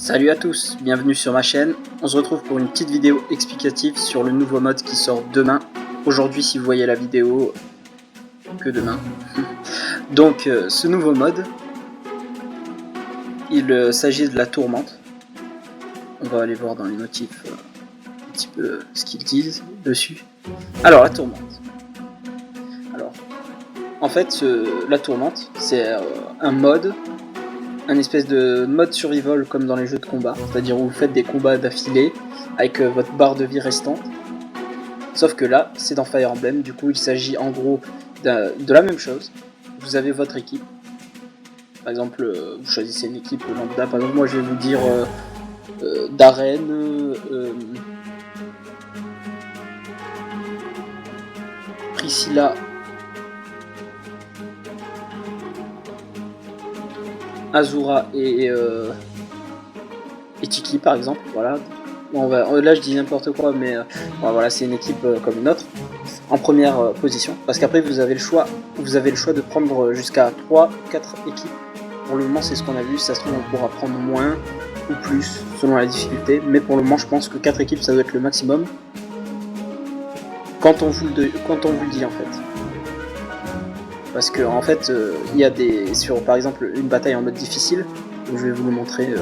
Salut à tous, bienvenue sur ma chaîne. On se retrouve pour une petite vidéo explicative sur le nouveau mode qui sort demain. Aujourd'hui, si vous voyez la vidéo, que demain. Donc ce nouveau mode, il s'agit de la tourmente. On va aller voir dans les notifs un petit peu ce qu'ils disent dessus. Alors la tourmente. Alors, en fait, la tourmente, c'est un mode, un espèce de mode survival comme dans les jeux de combat, c'est-à-dire où vous faites des combats d'affilée avec votre barre de vie restante. Sauf que là, c'est dans Fire Emblem, du coup il s'agit en gros de la même chose. Vous avez votre équipe. Par exemple, vous choisissez une équipe lambda, par exemple moi je vais vous dire Darren, Priscilla, Azura et Tiki par exemple, voilà. Bon, là je dis n'importe quoi, mais voilà, c'est une équipe comme une autre, en première position, parce qu'après vous avez le choix de prendre jusqu'à 3-4 équipes. Pour le moment c'est ce qu'on a vu, ça se trouve on pourra prendre moins ou plus selon la difficulté, mais pour le moment je pense que 4 équipes ça doit être le maximum, quand on vous le dit en fait. Parce que en fait il y a par exemple une bataille en mode difficile, je vais vous le montrer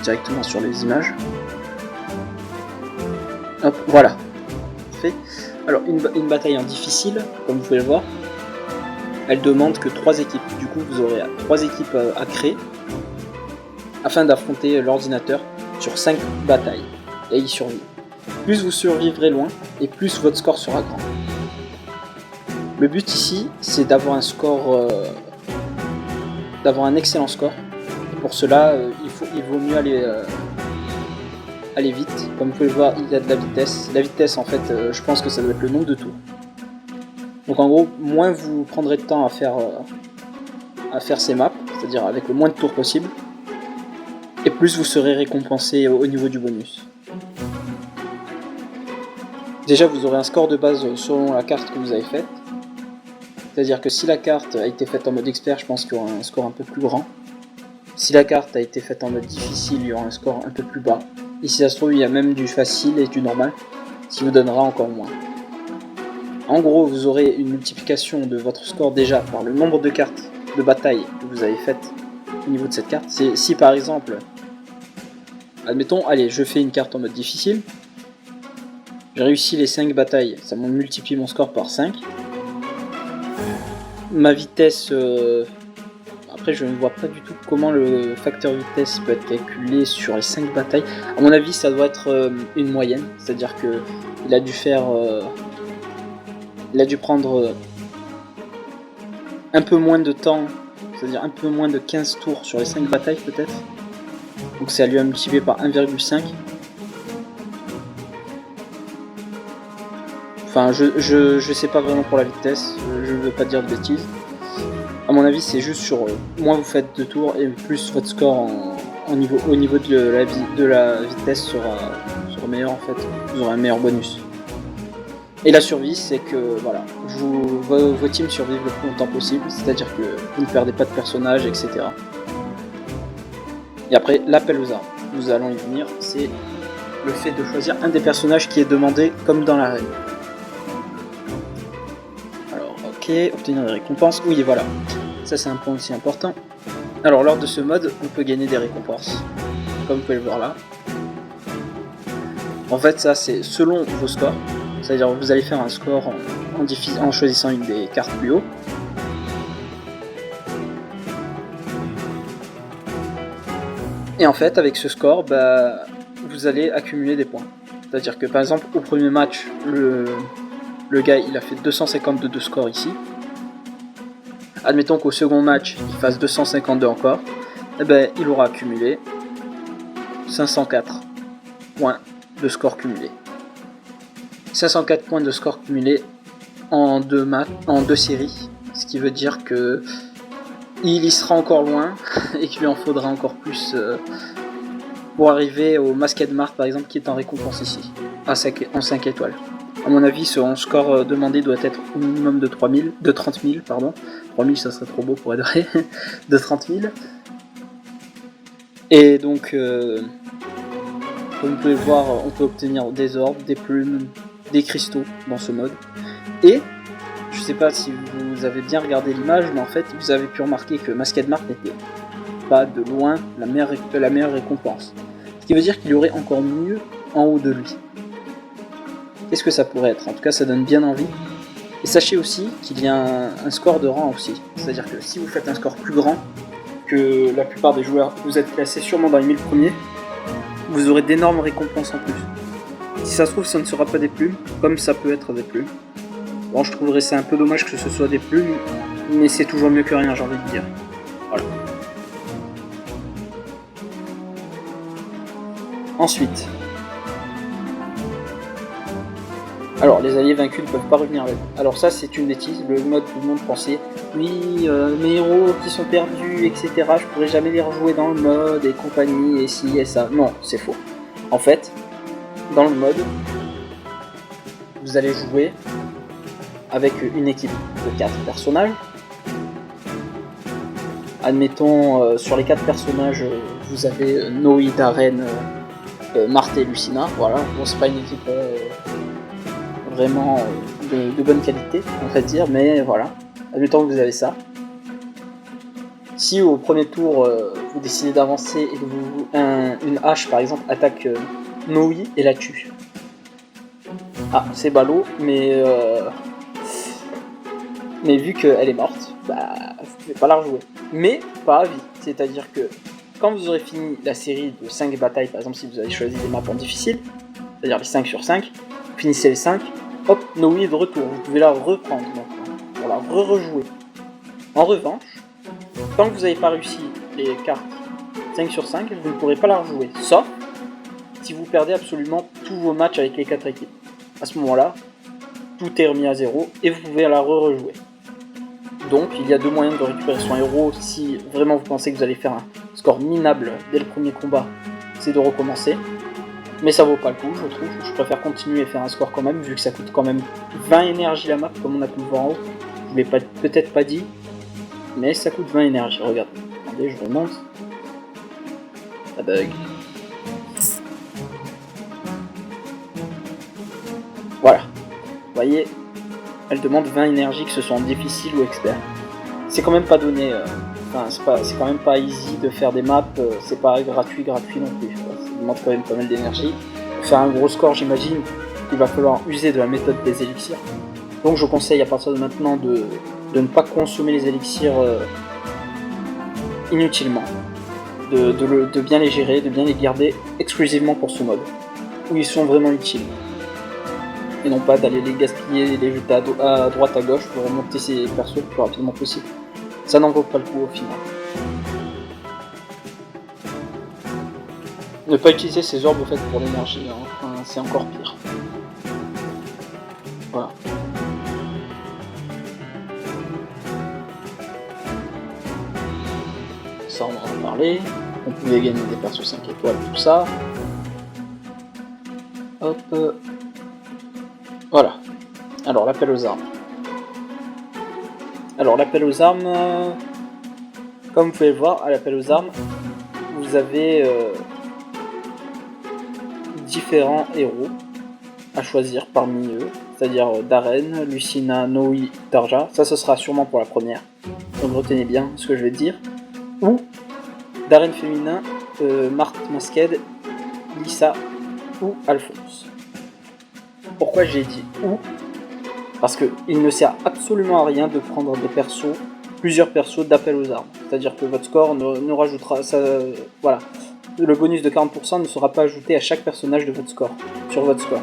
directement sur les images. Hop, voilà, fait. Alors une bataille en difficile, comme vous pouvez le voir, elle demande que 3 équipes. Du coup vous aurez 3 équipes à créer afin d'affronter l'ordinateur sur 5 batailles et y survivre. Plus vous survivrez loin et plus votre score sera grand. Le but ici c'est d'avoir un score, d'avoir un excellent score. Et pour cela il vaut mieux aller vite. Comme vous pouvez le voir, il y a de la vitesse. La vitesse en fait je pense que ça doit être le nombre de tours. Donc en gros, moins vous prendrez de temps à faire ces maps, c'est-à-dire avec le moins de tours possible, et plus vous serez récompensé au niveau du bonus. Déjà vous aurez un score de base selon la carte que vous avez faite. C'est-à-dire que si la carte a été faite en mode expert, je pense qu'il y aura un score un peu plus grand. Si la carte a été faite en mode difficile, il y aura un score un peu plus bas. Et si ça se trouve, il y a même du facile et du normal, ce qui vous donnera encore moins. En gros, vous aurez une multiplication de votre score déjà par le nombre de cartes de bataille que vous avez faites au niveau de cette carte. Si par exemple, admettons, allez, je fais une carte en mode difficile, j'ai réussi les 5 batailles, ça me multiplie mon score par 5. Ma vitesse, après je ne vois pas du tout comment le facteur vitesse peut être calculé sur les 5 batailles. À mon avis ça doit être une moyenne, c'est-à-dire que il a dû prendre un peu moins de temps, c'est-à-dire un peu moins de 15 tours sur les 5 batailles peut-être. Donc ça lui a multiplié par 1,5. Enfin je sais pas vraiment pour la vitesse, je ne veux pas dire de bêtises. A mon avis c'est juste sur moins vous faites de tours et plus votre score au niveau de la vitesse sera meilleur en fait, vous aurez un meilleur bonus. Et la survie c'est que voilà, vos teams survivent le plus longtemps possible, c'est-à-dire que vous ne perdez pas de personnages, etc. Et après l'appel aux armes, nous allons y venir, c'est le fait de choisir un des personnages qui est demandé comme dans l'arène. Alors ok, obtenir des récompenses, oui voilà. Ça c'est un point aussi important. Alors lors de ce mode, on peut gagner des récompenses, comme vous pouvez le voir là. En fait ça c'est selon vos scores, c'est-à-dire vous allez faire un score en choisissant une des cartes plus haut. Et en fait avec ce score, vous allez accumuler des points. C'est-à-dire que par exemple au premier match, le gars il a fait 252 de score ici. Admettons qu'au second match, il fasse 252 encore, et il aura accumulé 504 points de score cumulé. 504 points de score cumulé en deux séries, ce qui veut dire que il y sera encore loin et qu'il lui en faudra encore plus pour arriver au Masked Mart par exemple qui est en récompense ici, en 5 étoiles. A mon avis, son score demandé doit être au minimum de 30 000, pardon. 3000 ça serait trop beau pour être vrai, de 30 000. Et donc, comme vous pouvez le voir, on peut obtenir des orbes, des plumes, des cristaux dans ce mode. Et, je sais pas si vous avez bien regardé l'image, mais en fait, vous avez pu remarquer que Masked Mart n'était pas de loin la meilleure récompense. Ce qui veut dire qu'il y aurait encore mieux en haut de lui. Qu'est-ce que ça pourrait être? En tout cas, ça donne bien envie. Et sachez aussi qu'il y a un score de rang aussi. C'est-à-dire que si vous faites un score plus grand que la plupart des joueurs, vous êtes classé sûrement dans les 1000 premiers, vous aurez d'énormes récompenses en plus. Si ça se trouve, ça ne sera pas des plumes, comme ça peut être des plumes. Bon, je trouverais ça un peu dommage que ce soit des plumes, mais c'est toujours mieux que rien, j'ai envie de dire. Voilà. Ensuite, alors les alliés vaincus ne peuvent pas revenir avec. Alors ça c'est une bêtise, le mode tout le monde pensait, oui, mes héros qui sont perdus, etc., je pourrais jamais les rejouer dans le mode et compagnie, et ci et ça. Non, c'est faux. En fait, dans le mode, vous allez jouer avec une équipe de 4 personnages. Admettons, sur les 4 personnages, vous avez Noe, Darren, Marthe et Lucina. Voilà, bon, c'est pas une équipe vraiment de bonne qualité, on va dire, mais voilà. Admettons que vous avez ça. Si au premier tour, vous décidez d'avancer et que une hache, par exemple, attaque Noe et la tue. Ah, c'est ballot, mais vu qu'elle est morte, bah, vous pouvez pas la rejouer. Mais pas à vie, c'est-à-dire que quand vous aurez fini la série de 5 batailles, par exemple si vous avez choisi des maps en difficile, c'est-à-dire les 5 sur 5, vous finissez les 5, hop, Noe est de retour, vous pouvez la reprendre maintenant, pour la rejouer. En revanche, tant que vous n'avez pas réussi les cartes 5 sur 5, vous ne pourrez pas la rejouer, sauf si vous perdez absolument tous vos matchs avec les 4 équipes. À ce moment-là, tout est remis à 0 et vous pouvez la rejouer. Donc il y a 2 moyens de récupérer son héros si vraiment vous pensez que vous allez faire un score minable dès le premier combat, c'est de recommencer. Mais ça vaut pas le coup, je trouve. Je préfère continuer et faire un score quand même, vu que ça coûte quand même 20 énergie la map, comme on a pu le voir en haut. Je l'ai peut-être pas dit, mais ça coûte 20 énergie, regarde. Attendez, je remonte. Ça bug. Voilà. Vous voyez, elle demande 20 énergies, que ce soit en difficile ou expert. C'est quand même pas donné, c'est quand même pas easy de faire des maps, c'est pas gratuit non plus. Ça demande quand même pas mal d'énergie. Pour faire un gros score, j'imagine, il va falloir user de la méthode des élixirs. Donc je conseille à partir de maintenant de ne pas consommer les élixirs inutilement. De bien les gérer, de bien les garder exclusivement pour ce mode, où ils sont vraiment utiles. Et non pas d'aller les gaspiller et les jeter à droite à gauche pour remonter ces persos le plus rapidement possible. Ça n'en vaut pas le coup au final. Ne pas utiliser ces orbes faites pour l'énergie, hein. Enfin, c'est encore pire. Voilà. Ça on en a parlé. On pouvait gagner des persos 5 étoiles, tout ça. Hop. Voilà. Alors l'appel aux armes. Comme vous pouvez le voir, à l'appel aux armes, vous avez différents héros à choisir parmi eux, c'est-à-dire Darren, Lucina, Noe, Tarja. Ça, ce sera sûrement pour la première. Donc retenez bien ce que je vais dire. Ou Darren féminin, Marthe Masked, Lisa ou Alphonse. Pourquoi j'ai dit ou? Parce qu'il ne sert absolument à rien de prendre plusieurs persos d'appel aux armes. C'est-à-dire que votre score ne rajoutera ça. Voilà. Le bonus de 40% ne sera pas ajouté à chaque personnage de votre score, sur votre score.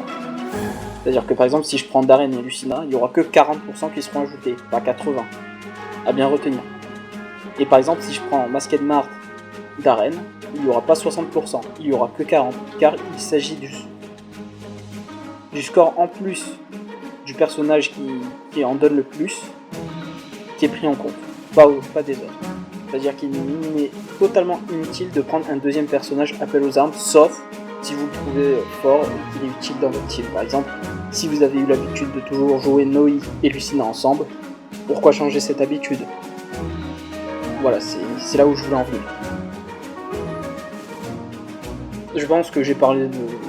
C'est-à-dire que par exemple, si je prends Darren et Lucina, il n'y aura que 40% qui seront ajoutés, pas 80%. À bien retenir. Et par exemple, si je prends Masked Mart, Darren, il n'y aura pas 60%, il n'y aura que 40%, car il s'agit du score en plus du personnage qui en donne le plus, qui est pris en compte, pas des autres. C'est-à-dire qu'il est totalement inutile de prendre un deuxième personnage appel aux armes, sauf si vous le trouvez fort et qu'il est utile dans votre team. Par exemple, si vous avez eu l'habitude de toujours jouer Noe et Lucina ensemble, pourquoi changer cette habitude? Voilà, c'est là où je voulais en venir. je pense que j'ai parlé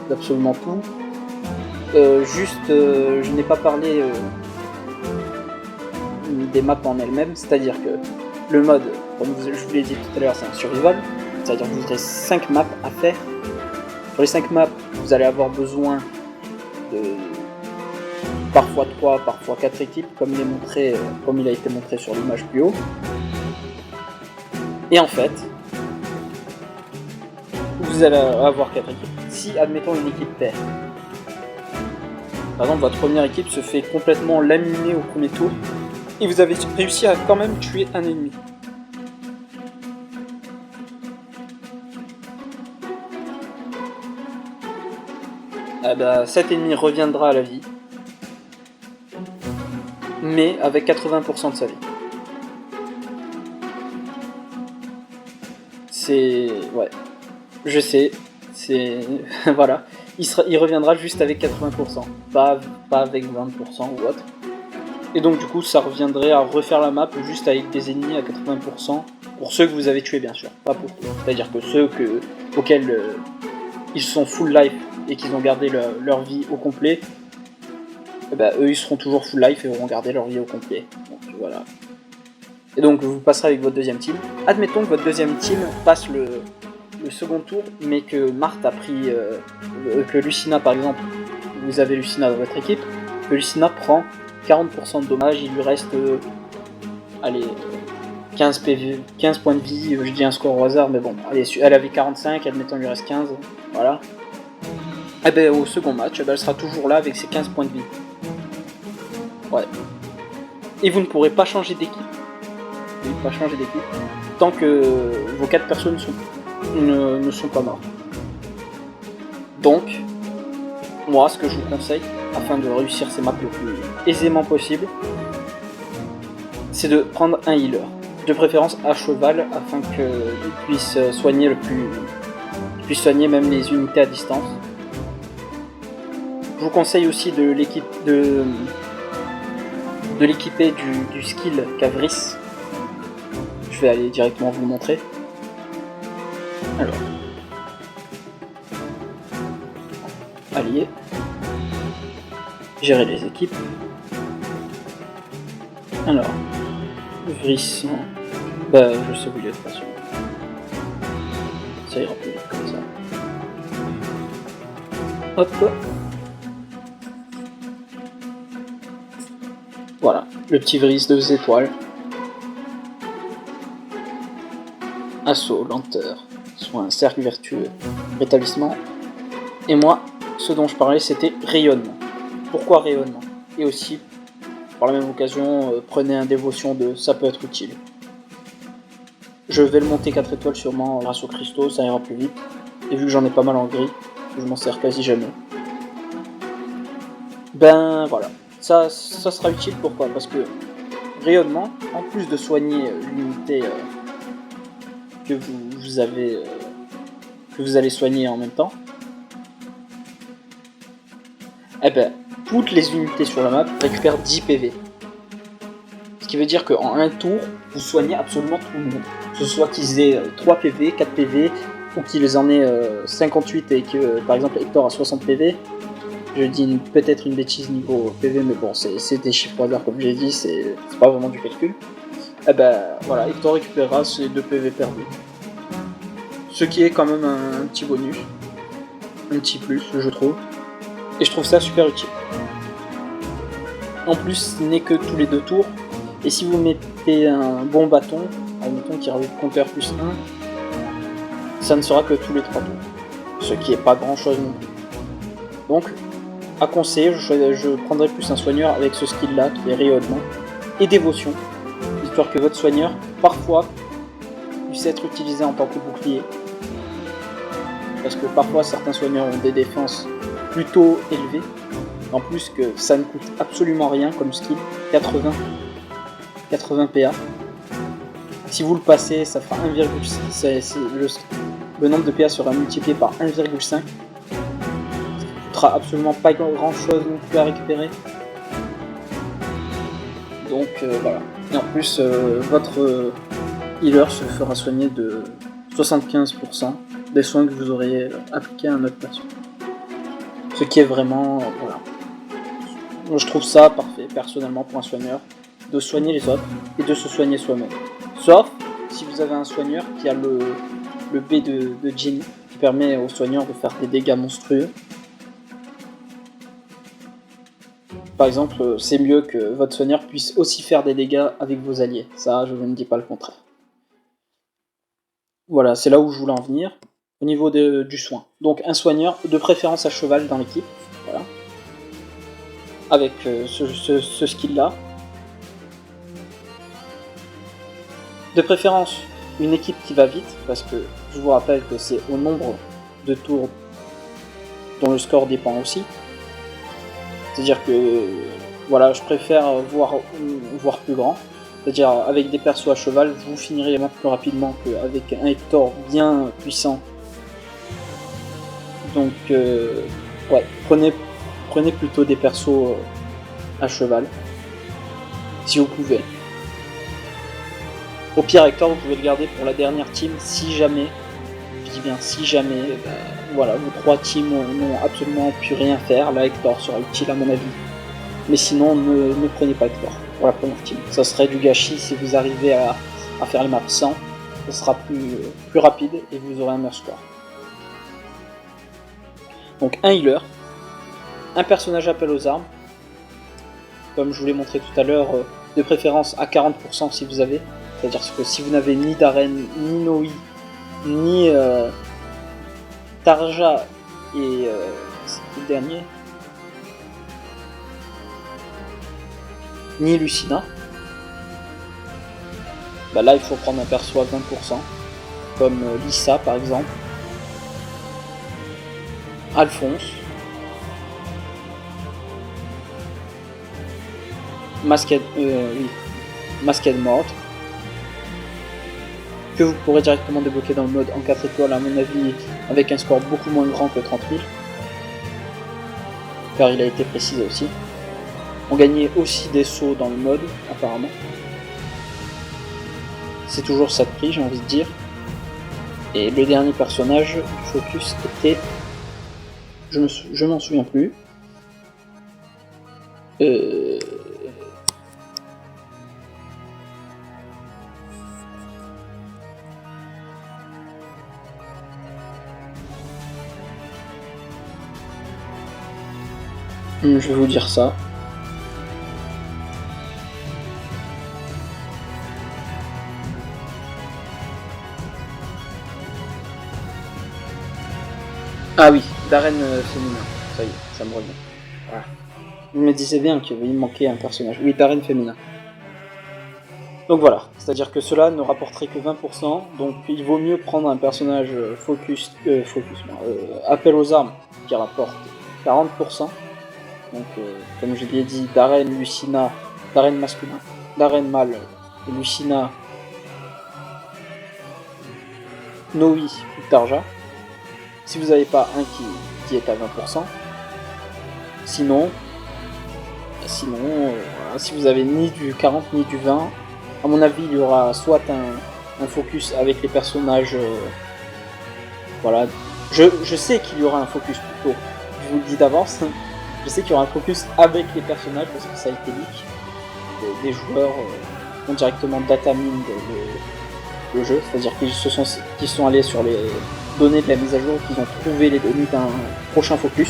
d'absolument tout. Je n'ai pas parlé des maps en elles-mêmes, c'est-à-dire que le mode, comme je vous l'ai dit tout à l'heure, c'est un survival, c'est-à-dire que vous aurez 5 maps à faire. Sur les 5 maps, vous allez avoir besoin de parfois 3, parfois 4 équipes, comme il a été montré sur l'image plus haut. Et en fait, vous allez avoir 4 équipes. Si, admettons, une équipe perd, par exemple, votre première équipe se fait complètement laminer au premier tour, et vous avez réussi à quand même tuer un ennemi. Cet ennemi reviendra à la vie, mais avec 80% de sa vie. Ouais, je sais, voilà. Il reviendra juste avec 80%, pas avec 20% ou autre. Et donc du coup ça reviendrait à refaire la map juste avec des ennemis à 80%, pour ceux que vous avez tués bien sûr, pas pour tout. C'est-à-dire que ceux auxquels ils sont full life et qu'ils ont gardé leur vie au complet, eux ils seront toujours full life et auront gardé leur vie au complet. Donc voilà. Et donc vous passerez avec votre deuxième team. Admettons que votre deuxième team passe le second tour, mais que Marthe a pris... que Lucina par exemple, vous avez Lucina dans votre équipe, que Lucina prend 40% de dommages, il lui reste 15 PV, 15 points de vie, je dis un score au hasard, mais bon, elle avait 45, admettons il lui reste 15, voilà. Et au second match, elle sera toujours là avec ses 15 points de vie. Ouais. Et vous ne pourrez pas changer d'équipe. Vous ne pourrez pas changer d'équipe tant que vos 4 personnes ne sont pas mortes. Donc, moi, ce que je vous conseille, afin de réussir ces maps le plus aisément possible, c'est de prendre un healer, de préférence à cheval, afin qu'il puisse soigner soigner même les unités à distance. Je vous conseille aussi de l'équiper du skill Kavris. Je vais aller directement vous le montrer. Alors, allier, gérer les équipes. Alors, Vris, je sais où il est de toute façon. Ça ira plus vite comme ça. Hop. Voilà, le petit Vris 2 étoiles. Assaut, lenteur, soin, cercle vertueux, rétablissement. Et moi, ce dont je parlais, c'était rayonnement. Pourquoi rayonnement? Et aussi, par la même occasion, prenez un dévotion 2, ça peut être utile. Je vais le monter 4 étoiles sûrement grâce au cristaux, ça ira plus vite. Et vu que j'en ai pas mal en gris, je m'en sers quasi jamais. Voilà, ça sera utile, pourquoi? Parce que rayonnement, en plus de soigner l'unité que vous allez soigner en même temps, toutes les unités sur la map récupèrent 10 PV. Ce qui veut dire qu'en un tour, vous soignez absolument tout le monde. Que ce soit qu'ils aient 3 PV, 4 PV, ou qu'ils en aient 58 et que par exemple Hector a 60 PV. Je dis peut-être une bêtise niveau PV, mais bon, c'est des chiffres au hasard comme j'ai dit, c'est pas vraiment du calcul. Voilà, Hector récupérera ses 2 PV perdus. Ce qui est quand même un petit bonus, un petit plus, je trouve. Et je trouve ça super utile. En plus, ce n'est que tous les 2 tours. Et si vous mettez un bon bâton, admettons qui rajoute compteur plus 1, ça ne sera que tous les 3 tours. Ce qui est pas grand chose non plus. Donc, à conseiller, je prendrai plus un soigneur avec ce skill là qui est rayonnement et dévotion. Histoire que votre soigneur, parfois, puisse être utilisé en tant que bouclier. Parce que parfois certains soigneurs ont des défenses plutôt élevées. En plus que ça ne coûte absolument rien comme skill, 80 PA. Si vous le passez, ça fera 1,6. Le nombre de PA sera multiplié par 1,5. Ça ne coûtera absolument pas grand chose non plus à récupérer. Donc voilà. Et en plus, votre healer se fera soigner de 75%. des soins que vous auriez appliqués à un autre patient. Ce qui est vraiment, voilà. Je trouve ça parfait, personnellement, pour un soigneur, de soigner les autres et de se soigner soi-même. Sauf si vous avez un soigneur qui a le B de Jenny, qui permet aux soigneurs de faire des dégâts monstrueux. Par exemple, c'est mieux que votre soigneur puisse aussi faire des dégâts avec vos alliés. Ça, je ne dis pas le contraire. Voilà, c'est là où je voulais en venir, au niveau du soin. Donc un soigneur, de préférence à cheval dans l'équipe, voilà. Avec ce skill-là. De préférence, une équipe qui va vite, parce que je vous rappelle que c'est au nombre de tours dont le score dépend aussi. C'est-à-dire que, voilà, je préfère voir plus grand. C'est-à-dire, avec des persos à cheval, vous finirez plus rapidement qu'avec un Hector bien puissant. Donc, ouais, prenez plutôt des persos à cheval, si vous pouvez. Au pire, Hector, vous pouvez le garder pour la dernière team, si jamais, je dis bien si jamais, voilà, vos 3 teams n'ont absolument plus rien à faire, là Hector sera utile à mon avis. Mais sinon, ne prenez pas Hector pour la première team. Ça serait du gâchis si vous arrivez à faire les maps 100, ça sera plus rapide et vous aurez un meilleur score. Donc un healer, un personnage appel aux armes, comme je vous l'ai montré tout à l'heure, de préférence à 40% si vous avez. C'est-à-dire que si vous n'avez ni Darren, ni Noi, ni Tarja et c'est le dernier, ni Lucina, bah là il faut prendre un perso à 20%, comme Lisa par exemple, Alphonse, Masked Mort, que vous pourrez directement débloquer dans le mode en 4 étoiles à mon avis avec un score beaucoup moins grand que 30 000, car il a été précisé aussi. On gagnait aussi des sauts dans le mode apparemment. C'est toujours ça de prix, j'ai envie de dire. Et le dernier personnage du focus était... Je m'en souviens plus. Je vais vous dire ça. Ah oui, Darren féminin. Ça y est, ça me revient. Voilà. Je me disais bien qu'il me manquait un personnage. Oui, Darren féminin. Donc voilà, c'est-à-dire que cela ne rapporterait que 20%, donc il vaut mieux prendre un personnage appel aux armes qui rapporte 40%. Donc comme je l'ai dit, Darren, Lucina, Darren masculin, Darren mâle, Lucina, Noi ou Tarja. Si vous n'avez pas un qui est à 20%, sinon si vous avez ni du 40 ni du 20, à mon avis il y aura soit un focus avec les personnages, voilà, je sais qu'il y aura un focus plutôt, je vous le dis d'avance, je sais qu'il y aura un focus avec les personnages parce que ça a été leak, des joueurs ont directement datamine le jeu, c'est-à-dire qu'ils sont allés sur les données de la mise à jour, qu'ils ont trouvé les données d'un prochain focus.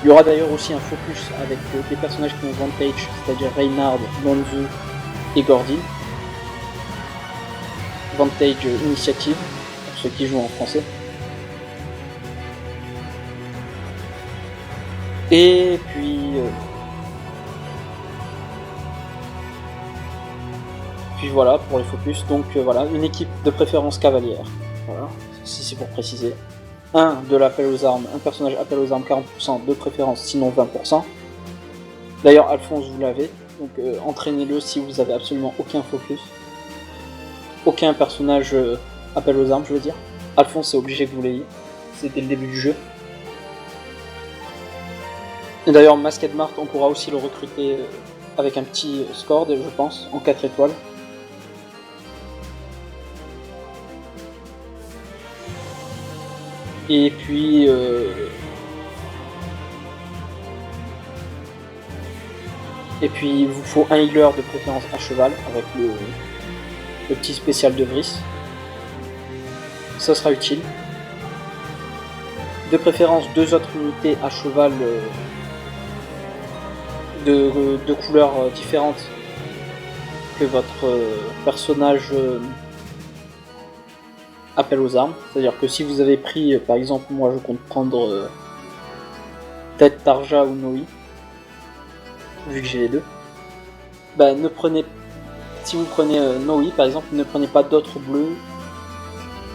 Il y aura d'ailleurs aussi un focus avec des personnages qui ont Vantage, c'est-à-dire Reynard, Lonzu et Gordon. Vantage Initiative, pour ceux qui jouent en français. Et puis voilà pour les focus, donc voilà, une équipe de préférence cavalière, voilà, si c'est pour préciser. Un de l'appel aux armes, un personnage appel aux armes 40% de préférence, sinon 20%. D'ailleurs Alphonse vous l'avez, donc entraînez-le si vous avez absolument aucun focus. Aucun personnage appel aux armes, je veux dire. Alphonse c'est obligé que vous l'ayez, c'est dès le début du jeu. Et d'ailleurs Masked Mart on pourra aussi le recruter avec un petit score, je pense, en 4 étoiles. Et puis il vous faut un healer de préférence à cheval avec le petit spécial de Vrys. Ça sera utile. De préférence 2 autres unités à cheval de couleurs différentes que votre personnage appelle aux armes. C'est-à-dire que si vous avez pris, par exemple, moi je compte prendre peut-être Tarja ou Noi, vu que j'ai les deux, bah ne prenez, si vous prenez Noi par exemple, ne prenez pas d'autres bleus,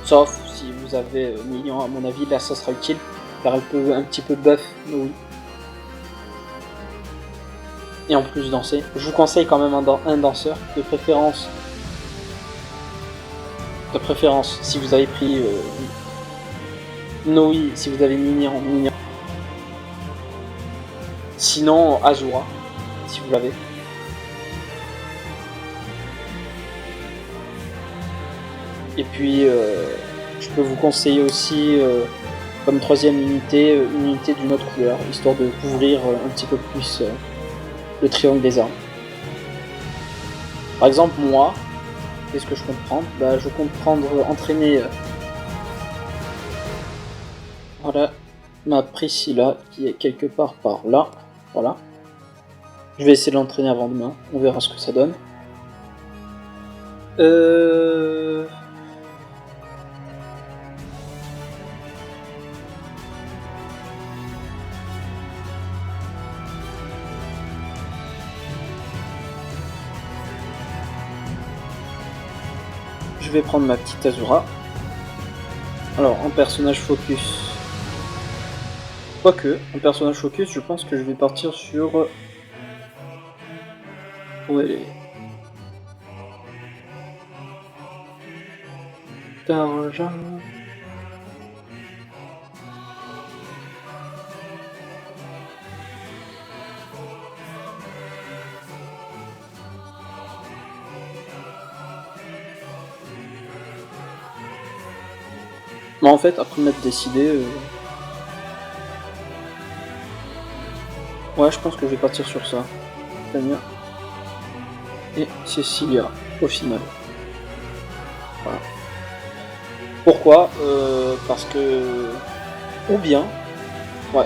sauf si vous avez Mignon, à mon avis, là ça sera utile, car elle peut un petit peu buff Noi. Et en plus danser. Je vous conseille quand même un danseur, de préférence, si vous avez pris Noi, si vous avez Mignon. Sinon Azura, si vous l'avez. Et puis je peux vous conseiller aussi comme troisième unité, une unité d'une autre couleur, histoire de couvrir un petit peu plus le triangle des armes. Par exemple, moi, qu'est-ce que je compte prendre ? Bah, je compte entraîner voilà, ma Priscilla qui est quelque part par là. Voilà. Je vais essayer de l'entraîner avant demain, on verra ce que ça donne. Je vais prendre ma petite Azura. Alors, en personnage focus. Quoique, en personnage focus, je pense que je vais partir sur... Où elle est ? Tarja. Mais en fait, après m'être décidé... Ouais, je pense que je vais partir sur ça. Tania. Et Cecilia, au final. Voilà. Pourquoi parce que... Ou bien... Ouais.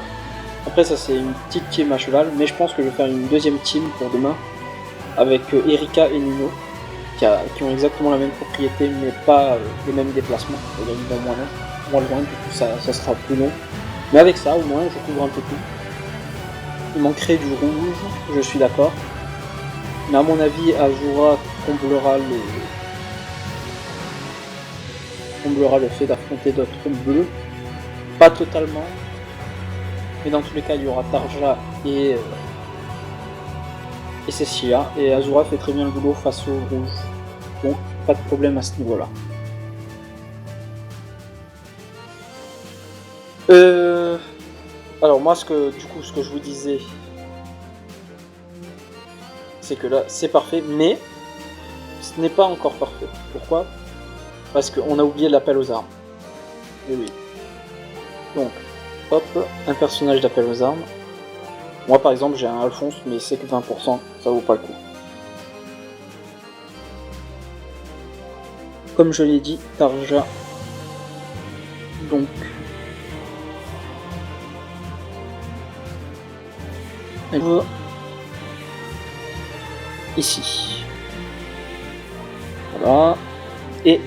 Après ça c'est une petite team à cheval, mais je pense que je vais faire une deuxième team pour demain. Avec Erika et Nino. Qui ont exactement la même propriété, mais pas les mêmes déplacements. C'est-à-dire qu'ils vont moins loin, du coup ça sera plus long. Mais avec ça, au moins, je couvre un peu tout. Il manquerait du rouge, je suis d'accord. Mais à mon avis, Azura comblera le fait d'affronter d'autres bleus. Pas totalement. Mais dans tous les cas, il y aura Tarja et Cecilia. Et Azura fait très bien le boulot face au rouge. Donc, pas de problème à ce niveau-là. Alors moi, ce que je vous disais, c'est que là, c'est parfait, mais ce n'est pas encore parfait. Pourquoi ? Parce qu'on a oublié l'appel aux armes. Et oui. Donc, hop, un personnage d'appel aux armes. Moi, par exemple, j'ai un Alphonse, mais c'est que 20%, ça vaut pas le coup. Comme je l'ai dit, Tarja. Donc... elle va ici. Voilà. Et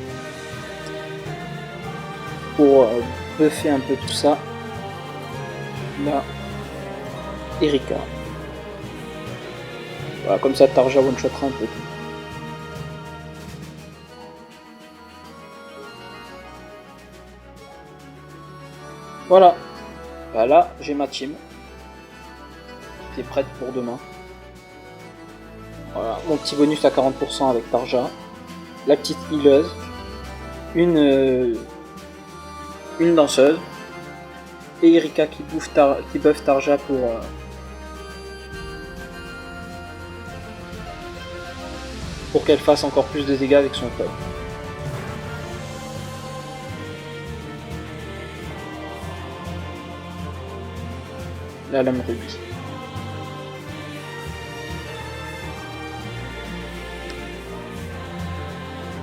pour buffer un peu tout ça, là, Erika. Voilà, comme ça Tarja one-shotera un peu tout. Voilà. Bah là, j'ai ma team. Qui est prête pour demain. Voilà, mon petit bonus à 40% avec Tarja. La petite healeuse. Une danseuse. Et Erika qui buff Tarja pour qu'elle fasse encore plus de dégâts avec son code. la lame rubis.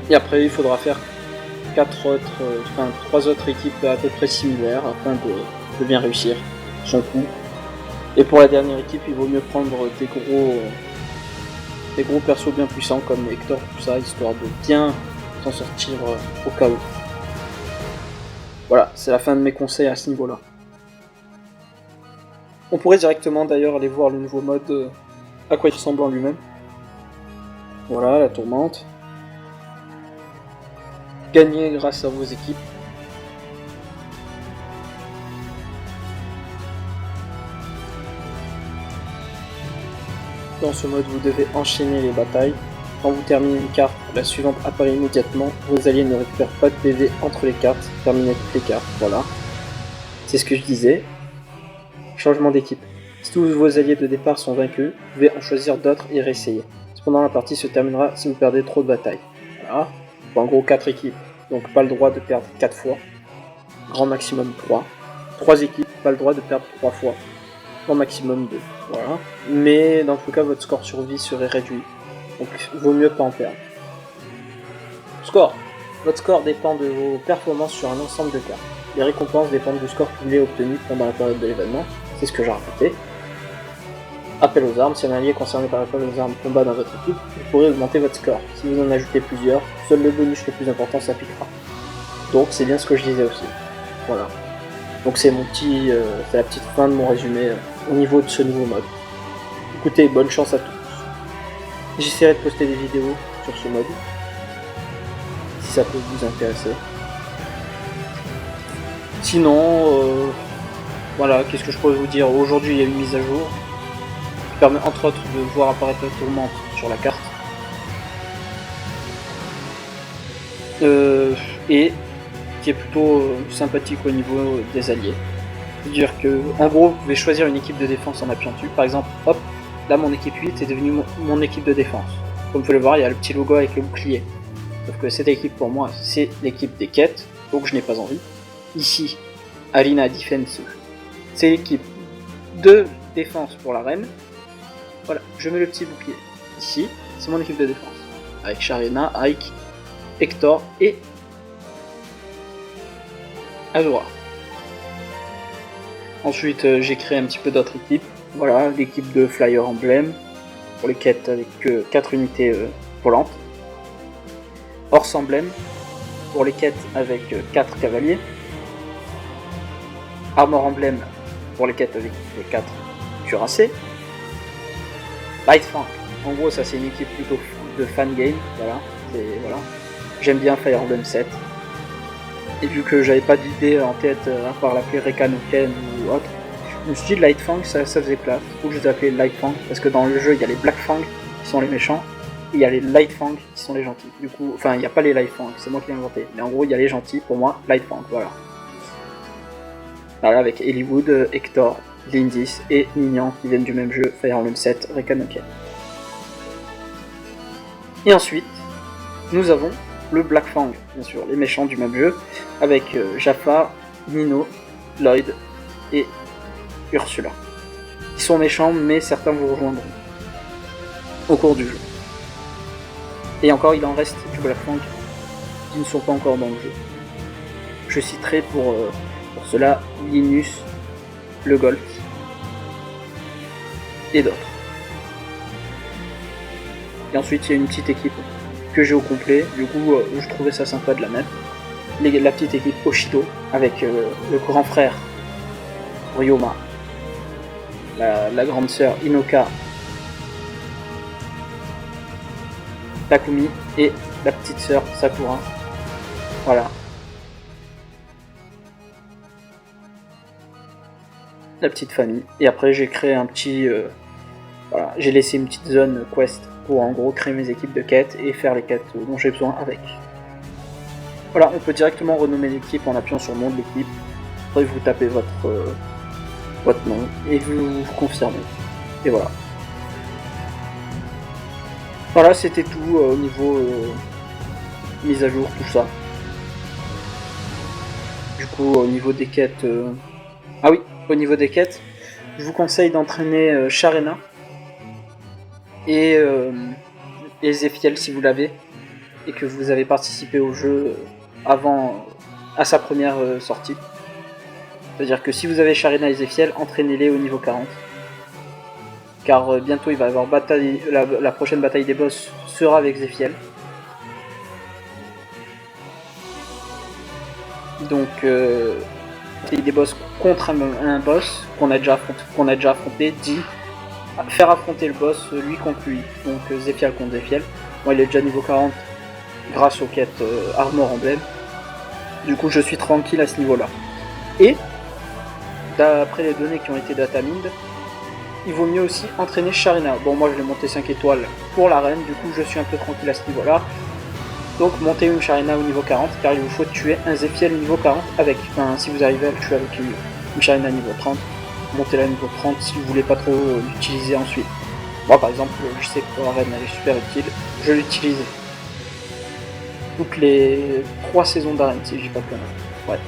Et après, il faudra faire 3 autres équipes à peu près similaires afin de bien réussir son coup. Et pour la dernière équipe, il vaut mieux prendre des gros persos bien puissants comme Hector, tout ça, histoire de bien s'en sortir au cas où. Voilà, c'est la fin de mes conseils à ce niveau-là. On pourrait directement d'ailleurs aller voir le nouveau mode, à quoi il ressemble en lui-même. Voilà, la tourmente. Gagner grâce à vos équipes. Dans ce mode, vous devez enchaîner les batailles. Quand vous terminez une carte, la suivante apparaît immédiatement. Vos alliés ne récupèrent pas de PV entre les cartes. Terminez toutes les cartes, voilà. C'est ce que je disais. Changement d'équipe. Si tous vos alliés de départ sont vaincus, vous pouvez en choisir d'autres et réessayer. Cependant, la partie se terminera si vous perdez trop de batailles. Voilà. En gros, 4 équipes. Donc pas le droit de perdre 4 fois. Grand maximum 3. 3 équipes, pas le droit de perdre 3 fois. Grand maximum 2. Voilà. Mais dans tout cas, votre score sur vie serait réduit. Donc vaut mieux pas en perdre. Score. Votre score dépend de vos performances sur un ensemble de cartes. Les récompenses dépendent du score cumulé obtenu pendant la période de l'événement. C'est ce que j'ai répété. Appel aux armes. Si un allié concerné par l'appel aux armes combat dans votre équipe, vous pourrez augmenter votre score. Si vous en ajoutez plusieurs, seul le bonus le plus important s'appliquera. Donc c'est bien ce que je disais aussi. Voilà. Donc c'est la petite fin de mon résumé au niveau de ce nouveau mode. Écoutez, bonne chance à tous. J'essaierai de poster des vidéos sur ce mode, si ça peut vous intéresser. Sinon, voilà, qu'est-ce que je pourrais vous dire. Aujourd'hui, il y a une mise à jour qui permet entre autres de voir apparaître la tourmente sur la carte. Et qui est plutôt sympathique au niveau des alliés. C'est-à-dire que, en gros, vous pouvez choisir une équipe de défense en appuyant dessus. Par exemple, hop, là mon équipe 8 est devenue mon équipe de défense. Comme vous pouvez le voir, il y a le petit logo avec le bouclier. Sauf que cette équipe pour moi, c'est l'équipe des quêtes, donc je n'ai pas envie. Ici, Alina Defense, c'est l'équipe de défense pour la reine. Voilà, je mets le petit bouclier. Ici, c'est mon équipe de défense. Avec Sharena, Ike, Hector et Azura. Ensuite, j'ai créé un petit peu d'autres équipes. Voilà, l'équipe de Flyer Emblem, pour les quêtes avec 4 unités volantes. Horse Emblem, pour les quêtes avec 4 cavaliers. Armor Emblem, pour les quêtes avec les 4 cuirassés. Lightfang, en gros ça c'est une équipe plutôt de fan game, voilà. J'aime bien Fire Emblem 7. Et vu que j'avais pas d'idée en tête à part l'appeler Rekanoken ou autre, je me suis dit Lightfang ça faisait classe. Du coup je les ai appelés Lightfang parce que dans le jeu il y a les Blackfang qui sont les méchants et il y a les Lightfang qui sont les gentils. Du coup, enfin il n'y a pas les Lightfang, c'est moi qui l'ai inventé. Mais en gros il y a les gentils, pour moi Lightfang, voilà. Voilà, avec Eliwood, Hector, Lindis et Ninian qui viennent du même jeu, Fire Emblem 7 Rekanoken. Et ensuite, nous avons le Black Fang, bien sûr, les méchants du même jeu, avec Jafar, Nino, Lloyd et Ursula. Ils sont méchants, mais certains vous rejoindront au cours du jeu. Et encore, il en reste du Black Fang qui ne sont pas encore dans le jeu. Je citerai pour cela Linus, le Gold et d'autres. Et ensuite, il y a une petite équipe que j'ai au complet, du coup je trouvais ça sympa de la mettre. La petite équipe Oshido avec le grand frère Ryoma, la grande sœur Inoka, Takumi et la petite sœur Sakura. Voilà. La petite famille. Et après j'ai créé un petit... voilà, j'ai laissé une petite zone quest pour en gros créer mes équipes de quêtes et faire les quêtes dont j'ai besoin avec. Voilà, on peut directement renommer l'équipe en appuyant sur le nom de l'équipe. Après vous tapez votre nom et vous confirmez. Et voilà. Voilà, c'était tout au niveau mise à jour, tout ça. Du coup, au niveau des quêtes... Ah oui, au niveau des quêtes, je vous conseille d'entraîner Sharena et Zephiel si vous l'avez, et que vous avez participé au jeu à sa première sortie. C'est-à-dire que si vous avez Sharena et Zephiel, entraînez-les au niveau 40. Car bientôt il va y avoir la prochaine bataille des boss sera avec Zephiel. Donc des boss contre un boss qu'on a déjà affronté dit faire affronter le boss lui contre lui. Donc Zephiel contre Zephiel. Moi il est déjà niveau 40 grâce aux quêtes Armor Emblem. Du coup je suis tranquille à ce niveau là. Et d'après les données qui ont été datamined, il vaut mieux aussi entraîner Sharena. Bon, moi je l'ai monté 5 étoiles pour l'arène, du coup je suis un peu tranquille à ce niveau là. Donc montez une Sharena au niveau 40, car il vous faut tuer un Zephiel niveau 40 avec. Enfin, si vous arrivez à le tuer avec une Sharena niveau 30, montez-la à niveau 30 si vous voulez pas trop l'utiliser ensuite. Moi par exemple, je sais que pour l'arène elle est super utile, je l'utilise toutes les 3 saisons d'arène si je dis pas de conneries. Ouais.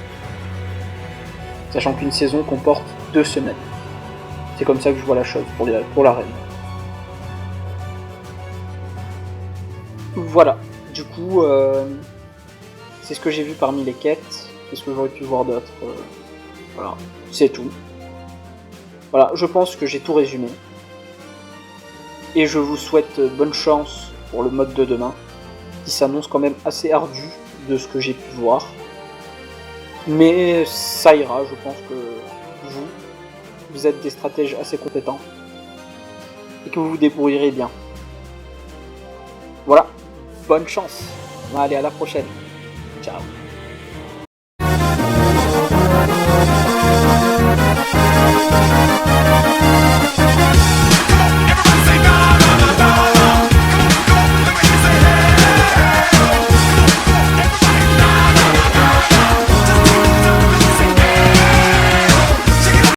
Sachant qu'une saison comporte 2 semaines. C'est comme ça que je vois la chose pour l'arène. Voilà, du coup, c'est ce que j'ai vu parmi les quêtes. Qu'est-ce que j'aurais pu voir d'autre voilà, c'est tout. Voilà, je pense que j'ai tout résumé. Et je vous souhaite bonne chance pour le mode de demain, qui s'annonce quand même assez ardu de ce que j'ai pu voir. Mais ça ira, je pense que vous êtes des stratèges assez compétents et que vous vous débrouillerez bien. Voilà, bonne chance. Allez, à la prochaine. Ciao.